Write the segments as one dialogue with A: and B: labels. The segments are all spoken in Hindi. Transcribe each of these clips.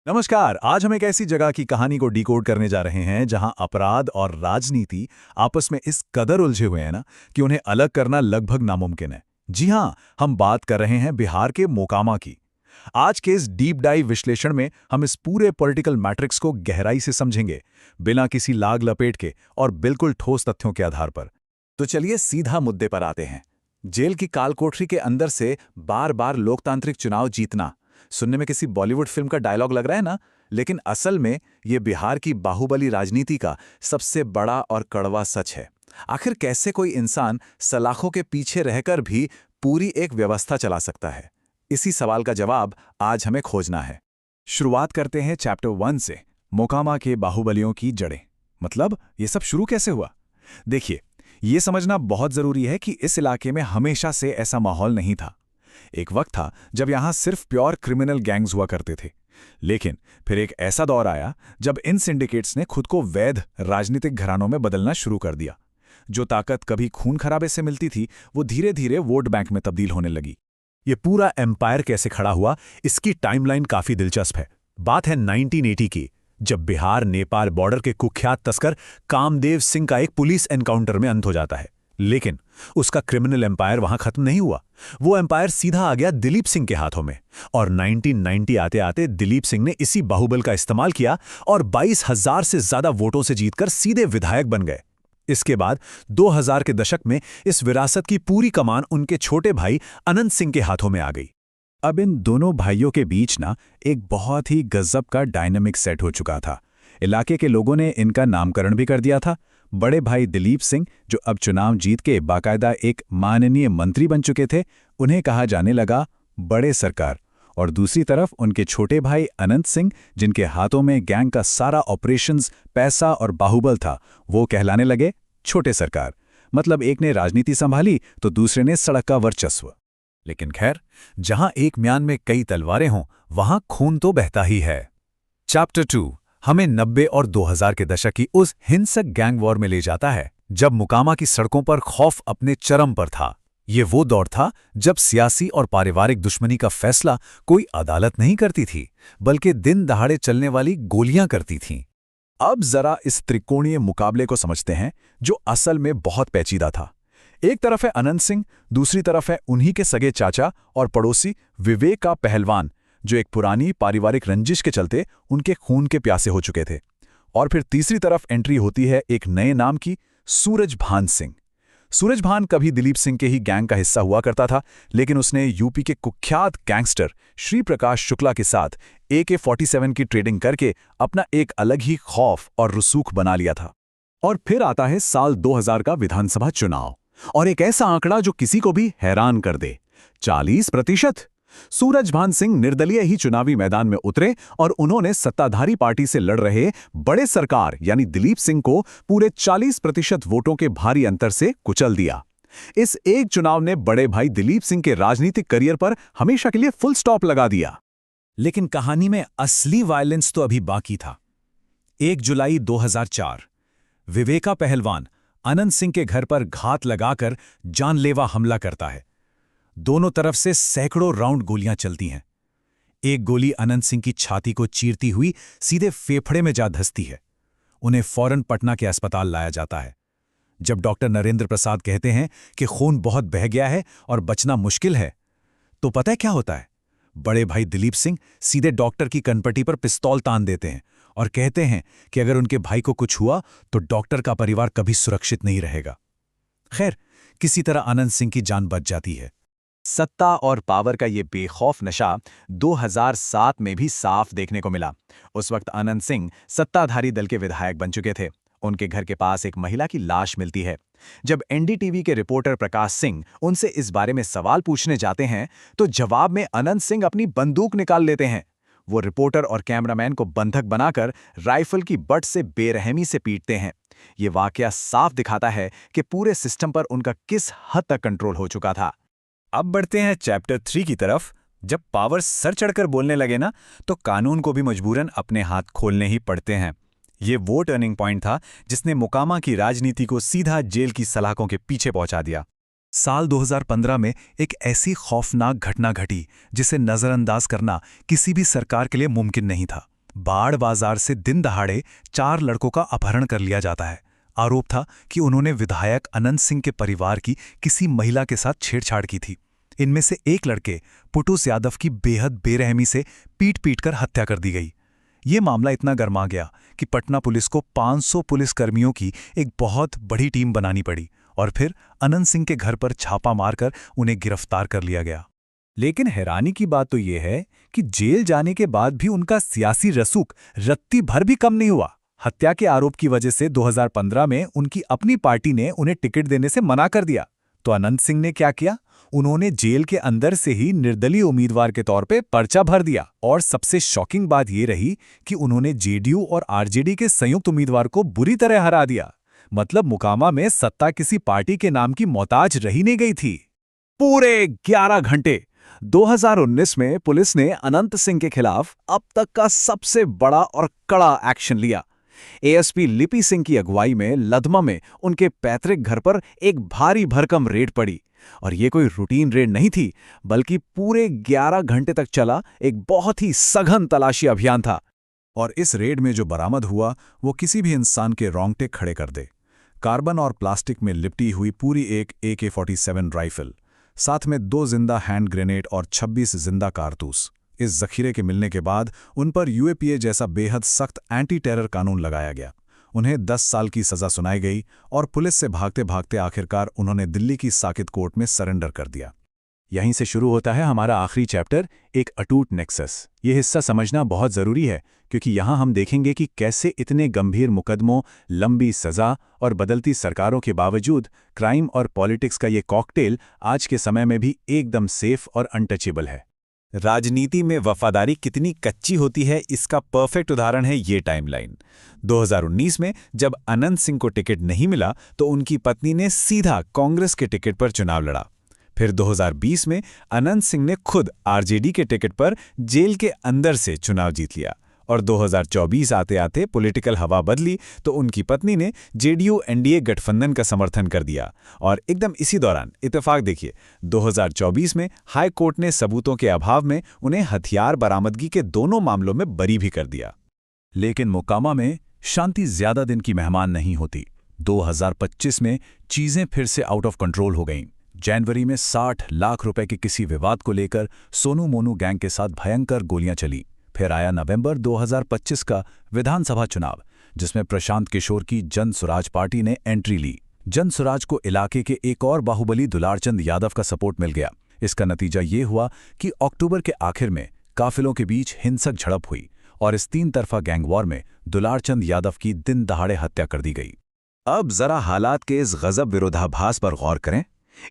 A: नमस्कार। आज हम एक ऐसी जगह की कहानी को डिकोड करने जा रहे हैं जहां अपराध और राजनीति आपस में इस कदर उलझे हुए हैं ना कि उन्हें अलग करना लगभग नामुमकिन है। जी हां, हम बात कर रहे हैं बिहार के मोकामा की। आज के इस डीप डाइव विश्लेषण में हम इस पूरे पॉलिटिकल मैट्रिक्स को गहराई से समझेंगे, बिना किसी लाग लपेट के और बिल्कुल ठोस तथ्यों के आधार पर। तो चलिए सीधा मुद्दे पर आते हैं। जेल की कालकोठरी के अंदर से बार बार लोकतांत्रिक चुनाव जीतना सुनने में किसी बॉलीवुड फिल्म का डायलॉग लग रहा है ना, लेकिन असल में ये बिहार की बाहुबली राजनीति का सबसे बड़ा और कड़वा सच है। आखिर कैसे कोई इंसान सलाखों के पीछे रहकर भी पूरी एक व्यवस्था चला सकता है? इसी सवाल का जवाब आज हमें खोजना है। शुरुआत करते हैं चैप्टर 1 से, मोकामा के बाहुबलियों की जड़ें। मतलब ये सब शुरू कैसे हुआ? देखिए, ये समझना बहुत जरूरी है कि इस इलाके में हमेशा से ऐसा माहौल नहीं था। एक वक्त था जब यहां सिर्फ प्योर क्रिमिनल गैंग्स हुआ करते थे, लेकिन फिर एक ऐसा दौर आया जब इन सिंडिकेट्स ने खुद को वैध राजनीतिक घरानों में बदलना शुरू कर दिया। जो ताकत कभी खून खराबे से मिलती थी, वो धीरे धीरे वोट बैंक में तब्दील होने लगी। ये पूरा एम्पायर कैसे खड़ा हुआ, इसकी टाइमलाइन काफी दिलचस्प है। बात है 1980 की, जब बिहार नेपाल बॉर्डर के कुख्यात तस्कर कामदेव सिंह का एक पुलिस एनकाउंटर में अंत हो जाता है। लेकिन उसका क्रिमिनल एम्पायर वहां खत्म नहीं हुआ। वो एम्पायर सीधा आ गया दिलीप सिंह के हाथों में, और 1990 आते आते दिलीप सिंह ने इसी बाहुबल का इस्तेमाल किया और 22,000 से ज्यादा वोटों से जीतकर सीधे विधायक बन गए। इसके बाद 2000 के दशक में इस विरासत की पूरी कमान उनके छोटे भाई अनंत सिंह के हाथों में आ गई। अब इन दोनों भाइयों के बीच ना एक बहुत ही गजब का डायनामिक सेट हो चुका था। इलाके के लोगों ने इनका नामकरण भी कर दिया था। बड़े भाई दिलीप सिंह, जो अब चुनाव जीत के बाकायदा एक माननीय मंत्री बन चुके थे, उन्हें कहा जाने लगा बड़े सरकार। और दूसरी तरफ उनके छोटे भाई अनंत सिंह, जिनके हाथों में गैंग का सारा ऑपरेशंस, पैसा और बाहुबल था, वो कहलाने लगे छोटे सरकार। मतलब एक ने राजनीति संभाली तो दूसरे ने सड़क का वर्चस्व। लेकिन खैर, जहां एक म्यान में कई तलवारें हों, वहां खून तो बहता ही है। चैप्टर 2 हमें 90 और 2000 के दशक की उस हिंसक गैंग वॉर में ले जाता है, जब मोकामा की सड़कों पर खौफ अपने चरम पर था। ये वो दौर था जब सियासी और पारिवारिक दुश्मनी का फैसला कोई अदालत नहीं करती थी, बल्कि दिन दहाड़े चलने वाली गोलियां करती थीं। अब जरा इस त्रिकोणीय मुकाबले को समझते हैं, जो असल में बहुत पेचीदा था। एक तरफ है अनंत सिंह, दूसरी तरफ है उन्हीं के सगे चाचा और पड़ोसी विवेक का पहलवान, जो एक पुरानी पारिवारिक रंजिश के चलते उनके खून के प्यासे हो चुके थे। और फिर तीसरी तरफ एंट्री होती है एक नए नाम की, सूरजभान सिंह। सूरजभान कभी दिलीप सिंह के ही गैंग का हिस्सा हुआ करता था, लेकिन उसने यूपी के कुख्यात गैंगस्टर श्री प्रकाश शुक्ला के साथ AK-47 की ट्रेडिंग करके अपना एक अलग ही खौफ और रसूख बना लिया था। और फिर आता है साल 2000 का विधानसभा चुनाव, और एक ऐसा आंकड़ा जो किसी को भी हैरान कर दे, 40%। सूरजभान सिंह निर्दलीय ही चुनावी मैदान में उतरे और उन्होंने सत्ताधारी पार्टी से लड़ रहे बड़े सरकार यानी दिलीप सिंह को पूरे 40% वोटों के भारी अंतर से कुचल दिया। इस एक चुनाव ने बड़े भाई दिलीप सिंह के राजनीतिक करियर पर हमेशा के लिए फुल स्टॉप लगा दिया। लेकिन कहानी में असली वायलेंस तो अभी बाकी था। 1 जुलाई 2004 विवेका पहलवान अनंत सिंह के घर पर घात लगाकर जानलेवा हमला करता है। दोनों तरफ से सैकड़ों राउंड गोलियां चलती हैं। एक गोली अनंत सिंह की छाती को चीरती हुई सीधे फेफड़े में जा धंसती है। उन्हें फौरन पटना के अस्पताल लाया जाता है। जब डॉक्टर नरेंद्र प्रसाद कहते हैं कि खून बहुत बह गया है और बचना मुश्किल है, तो पता है क्या होता है? बड़े भाई दिलीप सिंह सीधे डॉक्टर की कनपटी पर पिस्तौल तान देते हैं और कहते हैं कि अगर उनके भाई को कुछ हुआ तो डॉक्टर का परिवार कभी सुरक्षित नहीं रहेगा। खैर, किसी तरह अनंत सिंह की जान बच जाती है। सत्ता और पावर का ये बेखौफ नशा 2007 में भी साफ देखने को मिला। उस वक्त अनंत सिंह सत्ताधारी दल के विधायक बन चुके थे। उनके घर के पास एक महिला की लाश मिलती है। जब NDTV के रिपोर्टर प्रकाश सिंह उनसे इस बारे में सवाल पूछने जाते हैं, तो जवाब में अनंत सिंह अपनी बंदूक निकाल लेते हैं। वो रिपोर्टर और कैमरामैन को बंधक बनाकर राइफल की बट से बेरहमी से पीटते हैं। ये वाकया साफ दिखाता है कि पूरे सिस्टम पर उनका किस हद तक कंट्रोल हो चुका था। अब बढ़ते हैं चैप्टर 3 की तरफ। जब पावर सर चढ़कर बोलने लगे ना, तो कानून को भी मजबूरन अपने हाथ खोलने ही पड़ते हैं। ये वो टर्निंग पॉइंट था जिसने मोकामा की राजनीति को सीधा जेल की सलाखों के पीछे पहुंचा दिया। साल 2015 में एक ऐसी खौफनाक घटना घटी जिसे नजरअंदाज करना किसी भी सरकार के लिए मुमकिन नहीं था। बाड़ बाजार से दिन दहाड़े 4 लड़कों का अपहरण कर लिया जाता है। आरोप था कि उन्होंने विधायक अनंत सिंह के परिवार की किसी महिला के साथ छेड़छाड़ की थी। इनमें से एक लड़के पुटुस यादव की बेहद बेरहमी से पीट-पीट कर हत्या कर दी गई। ये मामला इतना गर्मा गया कि पटना पुलिस को 500 पुलिसकर्मियों की एक बहुत बड़ी टीम बनानी पड़ी और फिर अनंत सिंह के घर पर छापा मारकर उन्हें गिरफ्तार कर लिया गया। लेकिन हैरानी की बात तो ये है कि जेल जाने के बाद भी उनका सियासी रसूख रत्ती भर भी कम नहीं हुआ। हत्या के आरोप की वजह से 2015 में उनकी अपनी पार्टी ने उन्हें टिकट देने से मना कर दिया। तो अनंत सिंह ने क्या किया? उन्होंने जेल के अंदर से ही निर्दलीय उम्मीदवार के तौर पे पर्चा भर दिया। और सबसे शॉकिंग बात ये रही कि उन्होंने जेडीयू और आरजेडी के संयुक्त उम्मीदवार को बुरी तरह हरा दिया। मतलब मुकामा में सत्ता किसी पार्टी के नाम की मोहताज रही नहीं गई थी। पूरे 11 घंटे 2019 में पुलिस ने अनंत सिंह के खिलाफ अब तक का सबसे बड़ा और कड़ा एक्शन लिया। एएसपी लिपि सिंह की अगुवाई में लदमा में उनके पैतृक घर पर एक भारी भरकम रेड पड़ी। और ये कोई रूटीन रेड नहीं थी, बल्कि पूरे 11 घंटे तक चला एक बहुत ही सघन तलाशी अभियान था। और इस रेड में जो बरामद हुआ वो किसी भी इंसान के रोंगटे खड़े कर दे। कार्बन और प्लास्टिक में लिपटी हुई पूरी एक AK-47 राइफल, साथ में 2 जिंदा हैंड ग्रेनेड और 26 जिंदा कारतूस। इस जखीरे के मिलने के बाद उन पर UAPA जैसा बेहद सख्त एंटी टेरर कानून लगाया गया। उन्हें 10 साल की सजा सुनाई गई और पुलिस से भागते भागते आखिरकार उन्होंने दिल्ली की साकेत कोर्ट में सरेंडर कर दिया। यहीं से शुरू होता है हमारा आखिरी चैप्टर, एक अटूट नेक्सस। ये हिस्सा समझना बहुत ज़रूरी है क्योंकि यहाँ हम देखेंगे कि कैसे इतने गंभीर मुकदमों, लंबी सज़ा और बदलती सरकारों के बावजूद क्राइम और पॉलिटिक्स का ये कॉकटेल आज के समय में भी एकदम सेफ और अनटचेबल है। राजनीति में वफादारी कितनी कच्ची होती है, इसका परफेक्ट उदाहरण है ये टाइमलाइन। 2019 में जब अनंत सिंह को टिकट नहीं मिला तो उनकी पत्नी ने सीधा कांग्रेस के टिकट पर चुनाव लड़ा। फिर 2020 में अनंत सिंह ने खुद आरजेडी के टिकट पर जेल के अंदर से चुनाव जीत लिया। और 2024 आते आते पॉलिटिकल हवा बदली तो उनकी पत्नी ने जेडीयू एनडीए गठबंधन का समर्थन कर दिया। और एकदम इसी दौरान इत्तेफाक देखिए, 2024 में हाई कोर्ट ने सबूतों के अभाव में उन्हें हथियार बरामदगी के दोनों मामलों में बरी भी कर दिया। लेकिन मोकामा में शांति ज्यादा दिन की मेहमान नहीं होती। 2025 में चीजें फिर से आउट ऑफ कंट्रोल हो गईं। जनवरी में 60 लाख रुपए के किसी विवाद को लेकर सोनू मोनू गैंग के साथ भयंकर गोलियां चली। फिर आया नवंबर 2025 का विधानसभा चुनाव, जिसमें प्रशांत किशोर की जन स्वराज पार्टी ने एंट्री ली। जन स्वराज को इलाके के एक और बाहुबली दुलारचंद यादव का सपोर्ट मिल गया। इसका नतीजा ये हुआ कि अक्टूबर के आखिर में काफिलों के बीच हिंसक झड़प हुई और इस 3 तरफा गैंग वॉर में दुलारचंद यादव की दिन दहाड़े हत्या कर दी गई। अब जरा हालात के इस गजब विरोधाभास पर गौर करें।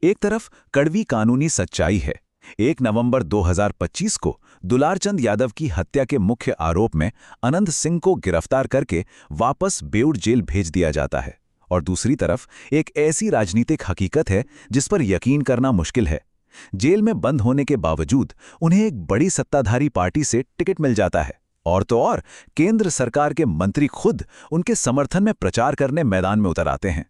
A: एक तरफ कड़वी कानूनी सच्चाई है। 1 नवंबर 2025 को दुलारचंद यादव की हत्या के मुख्य आरोप में अनंत सिंह को गिरफ्तार करके वापस बेऊर जेल भेज दिया जाता है। और दूसरी तरफ एक ऐसी राजनीतिक हकीकत है जिस पर यकीन करना मुश्किल है। जेल में बंद होने के बावजूद उन्हें एक बड़ी सत्ताधारी पार्टी से टिकट मिल जाता है। और तो और केंद्र सरकार के मंत्री खुद उनके समर्थन में प्रचार करने मैदान में उतर आते हैं।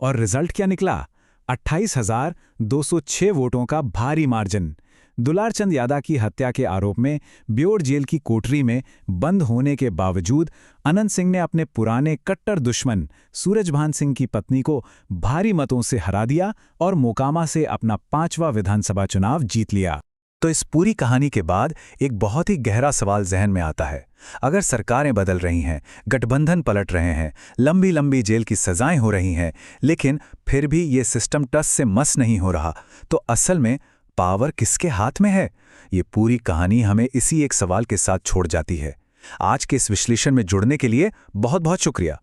A: और रिजल्ट क्या निकला? 28,206 वोटों का भारी मार्जिन। दुलारचंद यादव की हत्या के आरोप में बेऊर जेल की कोठरी में बंद होने के बावजूद अनंत सिंह ने अपने पुराने कट्टर दुश्मन सूरजभान सिंह की पत्नी को भारी मतों से हरा दिया और मोकामा से अपना 5वां विधानसभा चुनाव जीत लिया। तो इस पूरी कहानी के बाद एक बहुत ही गहरा सवाल जहन में आता है। अगर सरकारें बदल रही हैं, गठबंधन पलट रहे हैं, लंबी लंबी जेल की सजाएं हो रही हैं, लेकिन फिर भी ये सिस्टम टस से मस नहीं हो रहा, तो असल में पावर किसके हाथ में है? ये पूरी कहानी हमें इसी एक सवाल के साथ छोड़ जाती है। आज के इस विश्लेषण में जुड़ने के लिए बहुत बहुत शुक्रिया।